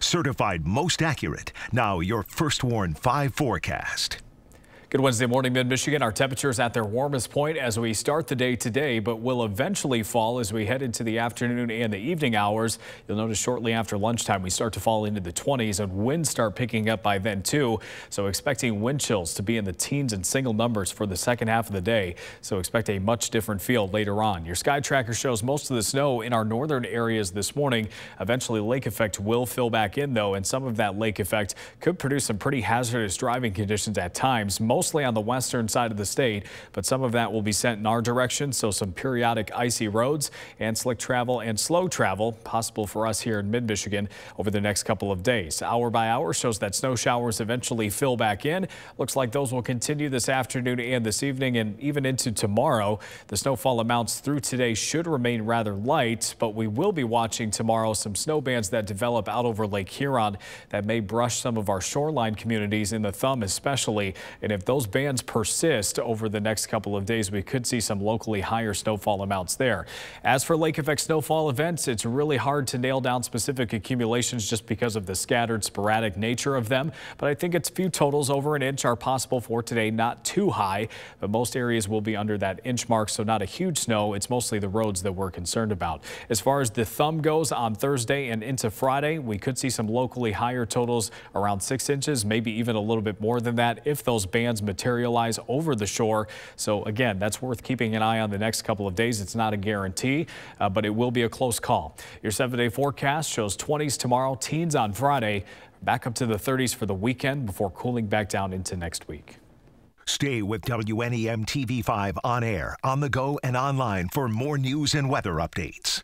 certified most accurate. Now your First Warn 5 forecast. Good Wednesday morning, mid-Michigan. Our temperatures at their warmest point as we start the day today, but will eventually fall as we head into the afternoon and the evening hours. You'll notice shortly after lunchtime, we start to fall into the 20s and winds start picking up by then too. So expecting wind chills to be in the teens and single numbers for the second half of the day. So expect a much different feel later on. Your sky tracker shows most of the snow in our northern areas this morning. Eventually lake effect will fill back in though, and some of that lake effect could produce some pretty hazardous driving conditions at times. Mostly on the western side of the state, but some of that will be sent in our direction. So some periodic icy roads and slick travel and slow travel possible for us here in mid-Michigan over the next couple of days. Hour by hour shows that snow showers eventually fill back in. Looks like those will continue this afternoon and this evening and even into tomorrow. The snowfall amounts through today should remain rather light, but we will be watching tomorrow some snow bands that develop out over Lake Huron that may brush some of our shoreline communities in the Thumb especially. And if those bands persist over the next couple of days, we could see some locally higher snowfall amounts there. As for lake effect snowfall events, it's really hard to nail down specific accumulations just because of the scattered sporadic nature of them. But I think it's few totals over an inch are possible for today, not too high, but most areas will be under that inch mark. So not a huge snow. It's mostly the roads that we're concerned about. As far as the Thumb goes on Thursday and into Friday, we could see some locally higher totals around 6 inches, maybe even a little bit more than that if those bands materialize over the shore. So again, that's worth keeping an eye on the next couple of days. It's not a guarantee, but it will be a close call. Your 7-day forecast shows 20s tomorrow, teens on Friday, back up to the 30s for the weekend before cooling back down into next week. Stay with WNEM TV5 on air, on the go, and online for more news and weather updates.